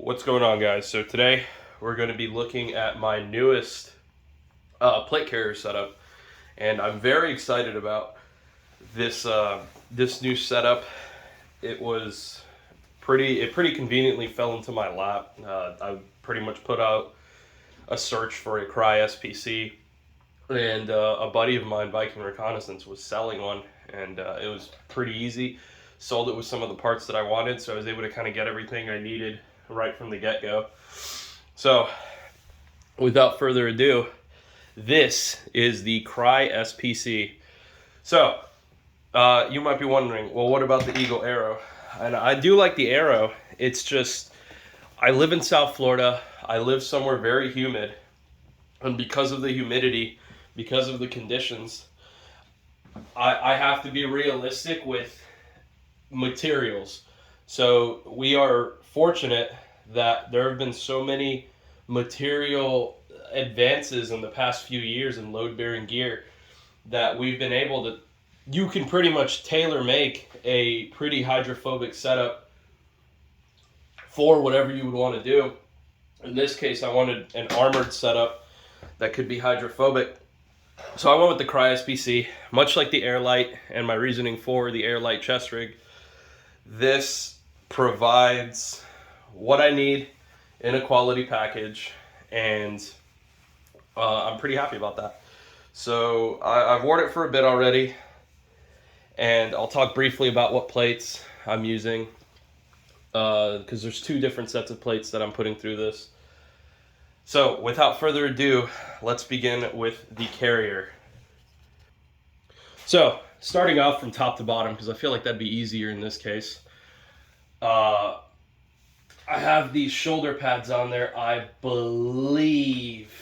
What's going on, guys? So today we're going to be looking at my newest plate carrier setup, and I'm very excited about this new setup. It was pretty conveniently fell into my lap. I pretty much put out a search for a Crye SPC, and a buddy of mine, Viking Reconnaissance, was selling one, and it was pretty easy. Sold it with some of the parts that I wanted, so I was able to kind of get everything I needed right from the get-go. So, without further ado, this is the Crye SPC. So, you might be wondering, well, what about the Eagle Aero? And I do like the Aero. It's just, I live in South Florida. I live somewhere very humid. And because of the humidity, because of the conditions, I have to be realistic with materials. So we are fortunate that there have been so many material advances in the past few years in load-bearing gear that we've been able to, you can pretty much tailor make a pretty hydrophobic setup for whatever you would want to do. In this case, I wanted an armored setup that could be hydrophobic. So I went with the Crye SPC, much like the Airlite, and my reasoning for the Airlite chest rig. This provides what I need in a quality package, and I'm pretty happy about that. So I've worn it for a bit already, and I'll talk briefly about what plates I'm using, because there's two different sets of plates that I'm putting through this. So without further ado, let's begin with the carrier. So starting off from top to bottom, because I feel like that'd be easier in this case. I have these shoulder pads on there. I believe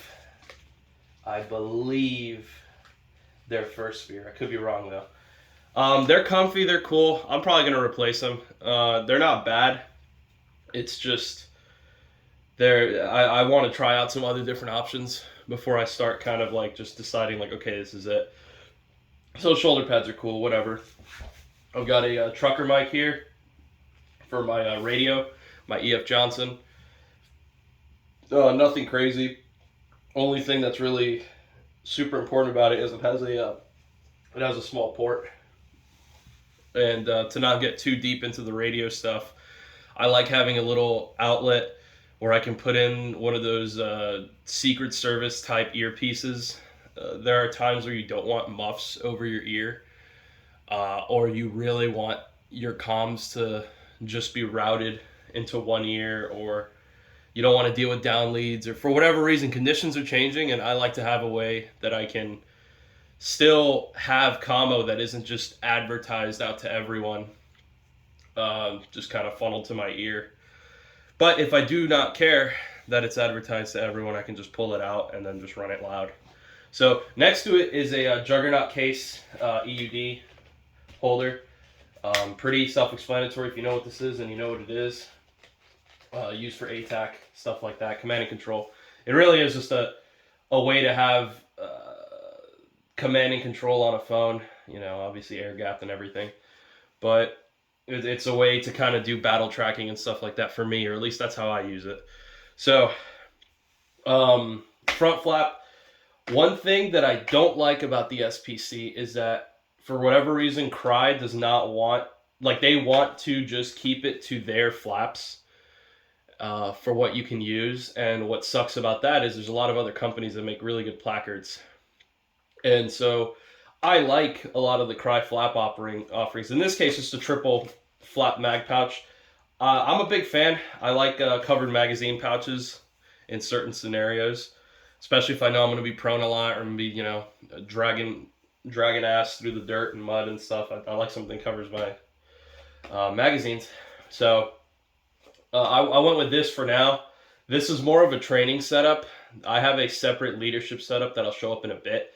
they're First Sphere. I could be wrong though. They're comfy. They're cool. I'm probably gonna replace them. They're not bad. It's just I want to try out some other different options before I start kind of like just deciding like, okay, this is it. So shoulder pads are cool, whatever. I've got a trucker mic here for my radio, my EF Johnson. Nothing crazy. Only thing that's really super important about it is it has a small port. And to not get too deep into the radio stuff, I like having a little outlet where I can put in one of those Secret Service type earpieces. There are times where you don't want muffs over your ear, or you really want your comms to just be routed into one ear, or you don't want to deal with down leads, or for whatever reason conditions are changing, and I like to have a way that I can still have commo that isn't just advertised out to everyone, just kind of funneled to my ear. But if I do not care that it's advertised to everyone, I can just pull it out and then just run it loud. So next to it is a Juggernaut case EUD holder. Pretty self-explanatory if you know what this is and you know what it is. Used for ATAC, stuff like that, command and control. It really is just a way to have command and control on a phone, you know, obviously air gapped and everything. But it's a way to kind of do battle tracking and stuff like that for me, or at least that's how I use it. So, front flap. One thing that I don't like about the SPC is that for whatever reason, Crye does not want, like they want to just keep it to their flaps for what you can use. And what sucks about that is there's a lot of other companies that make really good placards. And so I like a lot of the Crye flap offerings. In this case, it's a triple flap mag pouch. I'm a big fan. I like covered magazine pouches in certain scenarios, especially if I know I'm going to be prone a lot or I'm going to be, you know, dragging ass through the dirt and mud and stuff. I like something that covers my magazines. So I went with this for now. This is more of a training setup. I have a separate leadership setup that'll show up in a bit.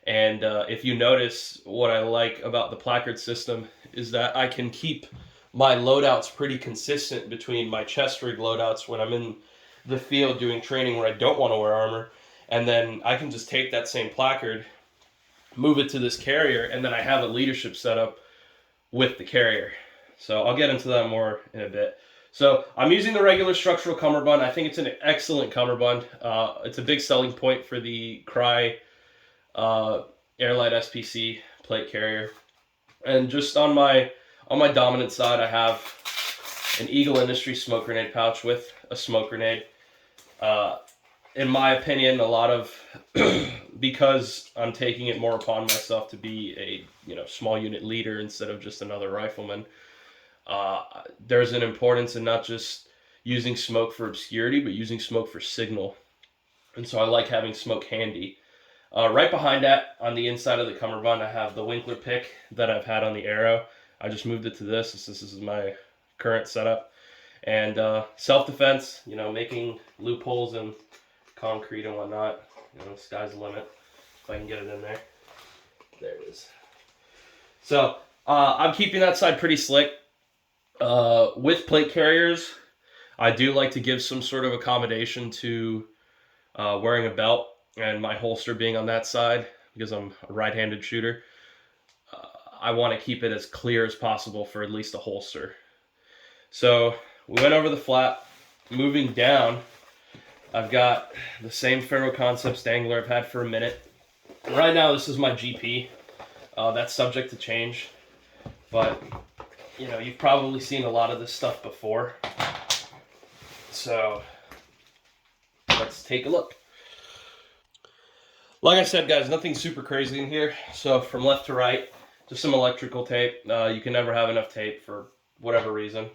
And if you notice, what I like about the placard system is that I can keep my loadouts pretty consistent between my chest rig loadouts when I'm in the field doing training where I don't want to wear armor, and then I can just take that same placard, move it to this carrier, and then I have a leadership setup with the carrier. So I'll get into that more in a bit. So I'm using the regular structural cummerbund. I think it's an excellent cummerbund. It's a big selling point for the Crye Airlite SPC plate carrier. And just on my dominant side, I have an Eagle Industries smoke grenade pouch with a smoke grenade. In my opinion, a lot of because I'm taking it more upon myself to be a small unit leader instead of just another rifleman. There's an importance in not just using smoke for obscurity, but using smoke for signal. And so I like having smoke handy. Right behind that, on the inside of the cummerbund, I have the Winkler pick that I've had on the Aero. I just moved it to this. This is my current setup. And self-defense, making loopholes in concrete and whatnot. Sky's the limit. If I can get it in there. There it is. So I'm keeping that side pretty slick. With plate carriers, I do like to give some sort of accommodation to wearing a belt and my holster being on that side because I'm a right-handed shooter. I want to keep it as clear as possible for at least a holster. So we went over the flap. Moving down, I've got the same Ferro Concepts Dangler I've had for a minute. Right now, this is my GP. That's subject to change, but you've probably seen a lot of this stuff before. So let's take a look. Like I said, guys, nothing super crazy in here. So from left to right, just some electrical tape. You can never have enough tape for whatever reason.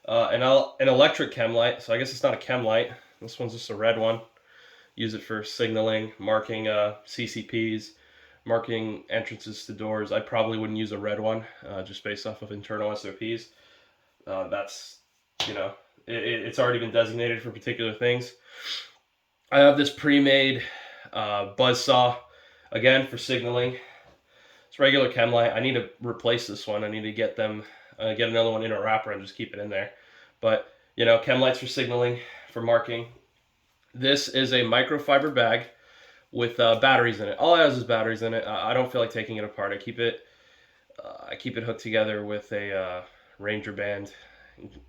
An electric chem light. So I guess it's not a chem light. This one's just a red one. Use it for signaling, marking CCPs, marking entrances to doors. I probably wouldn't use a red one, just based off of internal SOPs. That's, it's already been designated for particular things. I have this pre-made buzzsaw, again, for signaling. It's regular chem light. I need to replace this one. I need to get another one in a wrapper and just keep it in there. But, chem lights for signaling, for marking. This is a microfiber bag with batteries in it. All it has is batteries in it. I don't feel like taking it apart. I keep it hooked together with a Ranger band.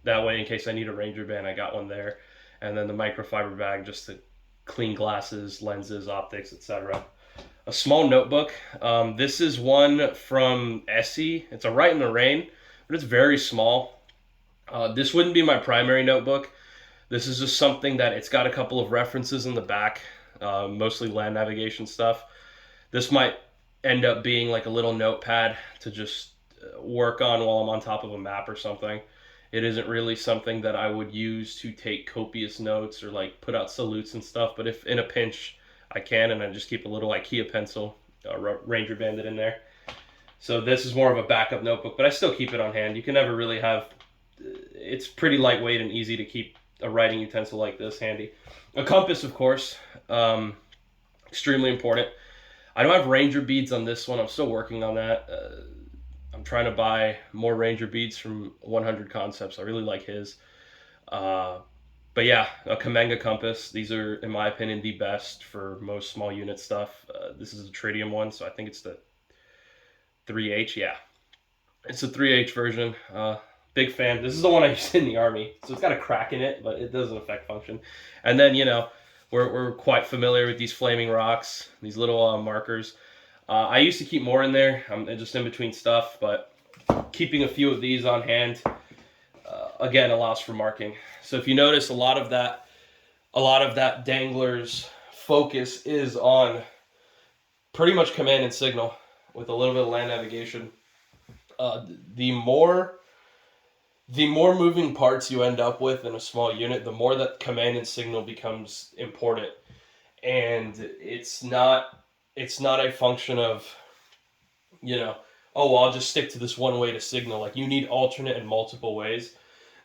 That way, in case I need a Ranger band, I got one there. And then the microfiber bag just to clean glasses, lenses, optics, etc. A small notebook. This is one from Essie. It's a Right in the Rain, but it's very small. This wouldn't be my primary notebook. This is just something that it's got a couple of references in the back, mostly land navigation stuff. This might end up being like a little notepad to just work on while I'm on top of a map or something. It isn't really something that I would use to take copious notes or like put out salutes and stuff. But if in a pinch I can, and I just keep a little IKEA pencil, Ranger banded in there. So this is more of a backup notebook, but I still keep it on hand. You can never really have, it's pretty lightweight and easy to keep a writing utensil like this handy. A compass, of course, extremely important. I don't have Ranger beads on this one. I'm still working on that. I'm trying to buy more Ranger beads from 100 Concepts. I really like his. But yeah, a Kamenga compass. These are, in my opinion, the best for most small unit stuff. This is a tritium one, so I think it's the 3H. Yeah, it's a 3H version. Big fan. This is the one I used in the Army, so it's got a crack in it, but it doesn't affect function. And then, we're quite familiar with these flaming rocks, these little markers. I used to keep more in there. I'm just in between stuff, but keeping a few of these on hand, again, allows for marking. So if you notice, a lot of that Dangler's focus is on pretty much command and signal with a little bit of land navigation. The more moving parts you end up with in a small unit, the more that command and signal becomes important. And it's not a function of, oh, well, I'll just stick to this one way to signal. Like, you need alternate and multiple ways,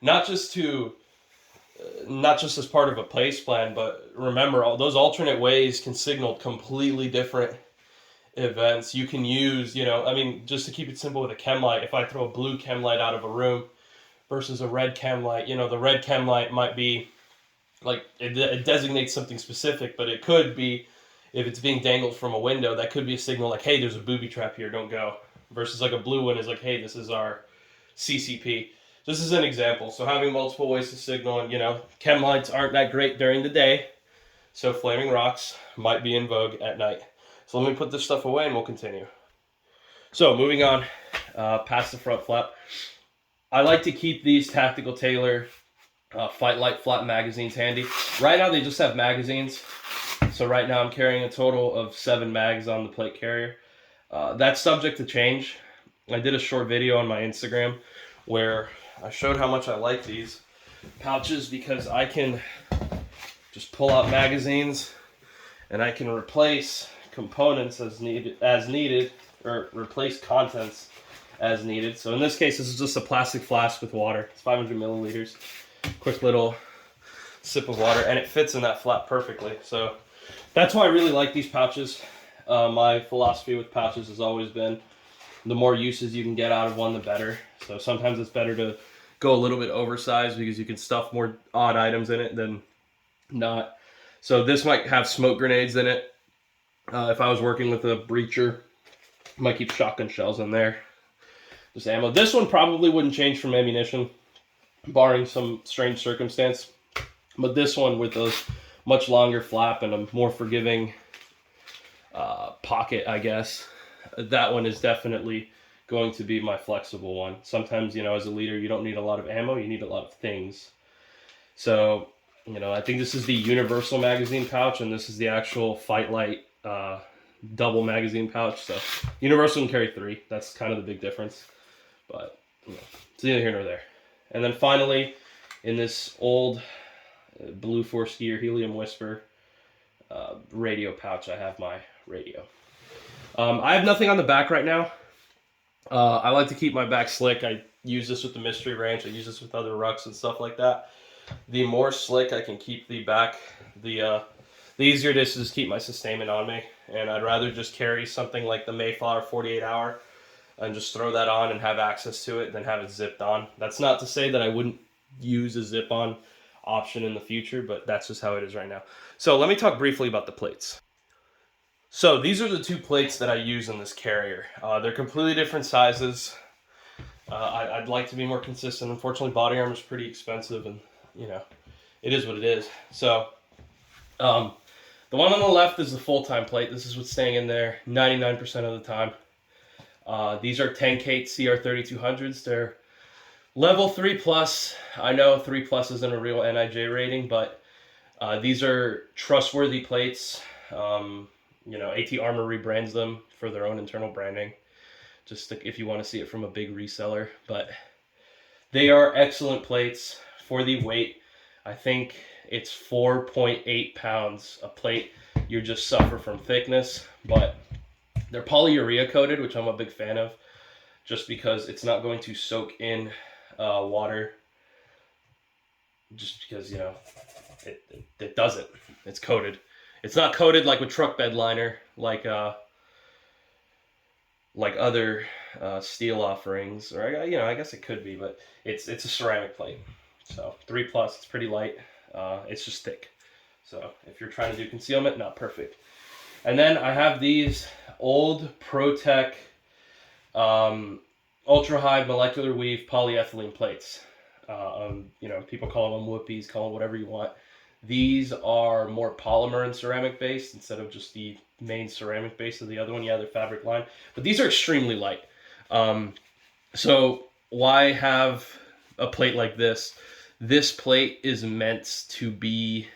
not just as part of a place plan, but remember, all those alternate ways can signal completely different events. You can use, just to keep it simple with a chem light, if I throw a blue chem light out of a room versus a red chem light, the red chem light might be like, it designates something specific, but it could be, if it's being dangled from a window, that could be a signal like, hey, there's a booby trap here, don't go. Versus like a blue one is like, hey, this is our CCP. This is an example. So having multiple ways to signal, and chem lights aren't that great during the day, so flaming rocks might be in vogue at night. So let me put this stuff away and we'll continue. So moving on, past the front flap, I like to keep these Tactical Tailor Fight Light flat magazines handy. Right now they just have magazines. So right now I'm carrying a total of 7 mags on the plate carrier. That's subject to change. I did a short video on my Instagram where I showed how much I like these pouches, because I can just pull out magazines and I can replace components as needed, or replace contents as needed. So in this case, this is just a plastic flask with water. It's 500 milliliters. Quick little sip of water, and it fits in that flap perfectly. So that's why I really like these pouches. My philosophy with pouches has always been the more uses you can get out of one, the better. So sometimes it's better to go a little bit oversized because you can stuff more odd items in it than not. So this might have smoke grenades in it. If I was working with a breacher, I might keep shotgun shells in there. Just ammo. This one probably wouldn't change from ammunition, barring some strange circumstance. But this one with a much longer flap and a more forgiving pocket, I guess, that one is definitely going to be my flexible one. Sometimes, as a leader, you don't need a lot of ammo, you need a lot of things. So, I think this is the universal magazine pouch, and this is the actual Fight Light double magazine pouch. So universal can carry 3. That's kind of the big difference. But it's neither here nor there. And then finally, in this old Blue Force Gear Helium Whisper radio pouch, I have my radio. I have nothing on the back right now. I like to keep my back slick. I use this with the Mystery Ranch. I use this with other rucks and stuff like that. The more slick I can keep the back, the easier it is to just keep my sustainment on me. And I'd rather just carry something like the Mayflower 48 hour and just throw that on and have access to it than have it zipped on. That's not to say that I wouldn't use a zip-on option in the future, but that's just how it is right now. So let me talk briefly about the plates. So these are the 2 plates that I use in this carrier. They're completely different sizes. I'd like to be more consistent. Unfortunately, body armor is pretty expensive, and it is what it is. So the one on the left is the full-time plate. This is what's staying in there 99% of the time. These are 10K CR3200s. They're level 3+. I know 3+ isn't a real NIJ rating, but these are trustworthy plates. AT Armor rebrands them for their own internal branding, just if you want to see it from a big reseller. But they are excellent plates for the weight. I think it's 4.8 pounds a plate. You just suffer from thickness, but they're polyurea coated, which I'm a big fan of, just because it's not going to soak in water. Just because it doesn't. It's coated. It's not coated like with truck bed liner, like other steel offerings, or I guess it could be, but it's a ceramic plate. So 3+, it's pretty light. It's just thick. So if you're trying to do concealment, not perfect. And then I have these old ProTech ultra high molecular weave polyethylene plates. People call them whoopies, call them whatever you want. These are more polymer and ceramic based instead of just the main ceramic base of the other one. Yeah, they're fabric lined, but these are extremely light. So why have a plate like this? This plate is meant to be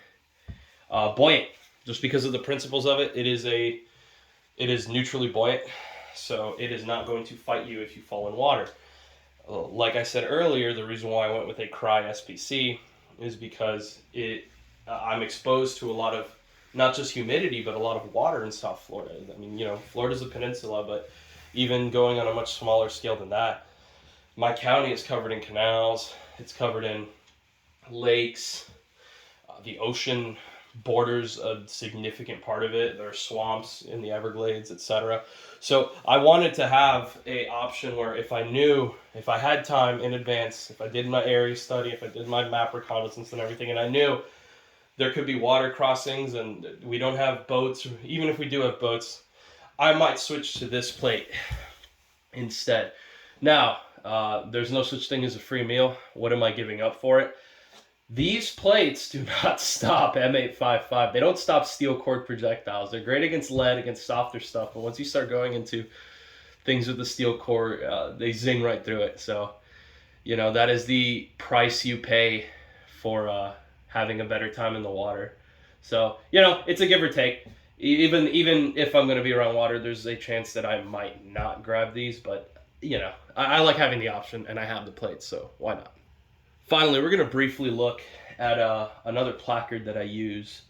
buoyant, just because of the principles of it. It is neutrally buoyant, so it is not going to fight you if you fall in water. Like I said earlier, the reason why I went with a Crye SPC is because I'm exposed to a lot of, not just humidity, but a lot of water in South Florida. I mean, Florida's a peninsula, but even going on a much smaller scale than that, my county is covered in canals, it's covered in lakes, the ocean borders a significant part of it. There are swamps in the Everglades, etc. So I wanted to have a option where if I had time in advance, if I did my area study, if I did my map reconnaissance and everything, and I knew there could be water crossings and we don't have boats, even if we do have boats, I might switch to this plate instead. Now, There's no such thing as a free meal. What am I giving up for it? These plates do not stop M855. They don't stop steel cord projectiles. They're great against lead, against softer stuff, but once you start going into things with the steel core, they zing right through it. So, you know, that is the price you pay for having a better time in the water. So, you know, it's a give or take. Even if I'm going to be around water, there's a chance that I might not grab these, but, you know, I like having the option, and I have the plates, so why not? Finally, we're going to briefly look at another placard that I use.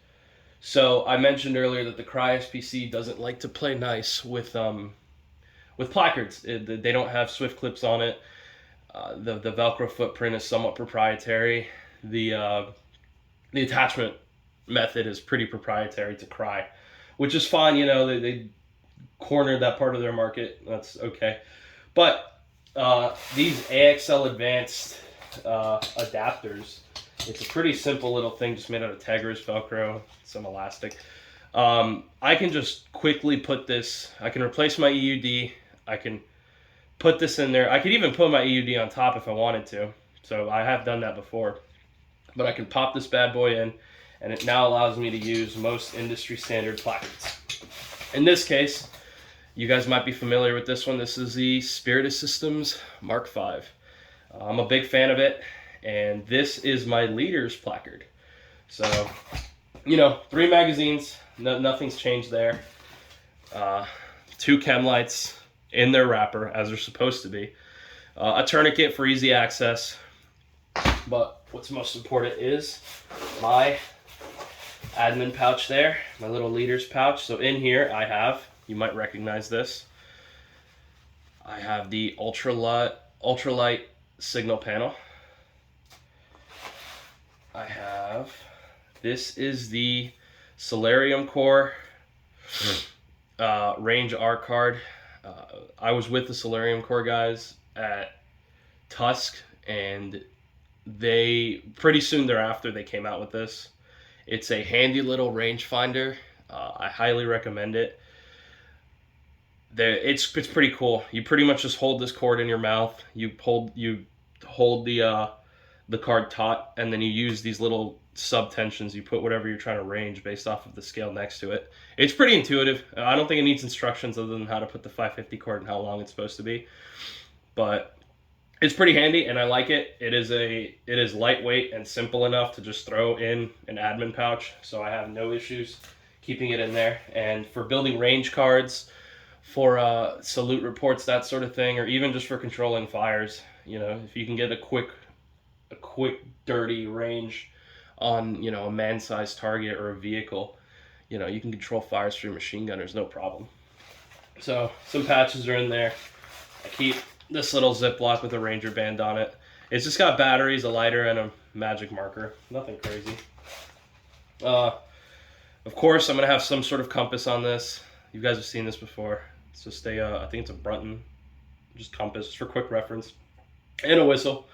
So I mentioned earlier that the Crye SPC doesn't like to play nice with placards. They don't have swift clips on it. The Velcro footprint is somewhat proprietary. The attachment method is pretty proprietary to Crye, which is fine. You know, they cornered that part of their market. That's okay. But these AXL Advanced adapters, it's a pretty simple little thing just made out of Tegrus, Velcro, some elastic. I can just quickly put this, I can replace my EUD, I can put this in there. I could even put my EUD on top if I wanted to. So I have done that before. But I can pop this bad boy in, and it now allows me to use most industry standard placards. In this case, you guys might be familiar with this one. This is the Spirit Systems Mark V. I'm a big fan of it, and this is my leader's placard. So, you know, 3 magazines, nothing's changed there. 2 chem lights in their wrapper, as they're supposed to be. A tourniquet for easy access. But what's most important is my admin pouch there, my little leader's pouch. So in here I have, you might recognize this, I have the ultralight signal panel. I have, this is the Solarium Core Range R card. I was with the Solarium Core guys at Tusk, and they pretty soon thereafter they came out with this. It's a handy little rangefinder. I highly recommend it. It's pretty cool. You pretty much just hold this cord in your mouth. You hold the card taut, and then you use these little sub tensions. You put whatever you're trying to range based off of the scale next to it. It's pretty intuitive. I don't think it needs instructions other than how to put the 550 cord and how long it's supposed to be. But it's pretty handy, and I like it. It is lightweight and simple enough to just throw in an admin pouch, so I have no issues keeping it in there. And for building range cards, for salute reports, that sort of thing, or even just for controlling fires, you know, if you can get a quick dirty range on, you know, a man-sized target or a vehicle, you know, you can control fires through machine gunners, no problem. So some patches are in there. I keep this little Ziploc with a Ranger band on it. It's just got batteries, a lighter, and a magic marker. Nothing crazy. Of course, I'm going to have some sort of compass on this. You guys have seen this before. It's just I think it's a Brunton, just compass, just for quick reference. And a whistle.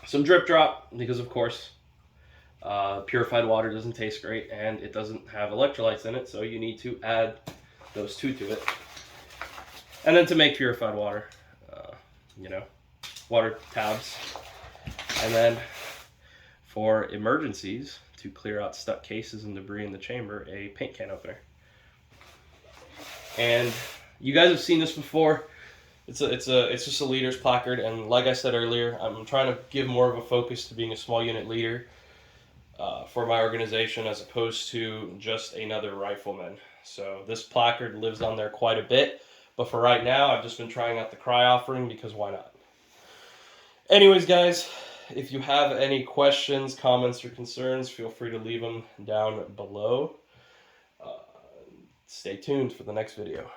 Some drip drop, because of course, purified water doesn't taste great, and it doesn't have electrolytes in it, so you need to add those 2 to it. And then to make purified water, you know, water tabs. And then for emergencies, to clear out stuck cases and debris in the chamber, a paint can opener. And you guys have seen this before. It's just a leader's placard, and like I said earlier, I'm trying to give more of a focus to being a small unit leader for my organization as opposed to just another rifleman. So this placard lives on there quite a bit. But for right now, I've just been trying out the Crye offering because why not? Anyways, guys, if you have any questions, comments, or concerns, feel free to leave them down below. Stay tuned for the next video.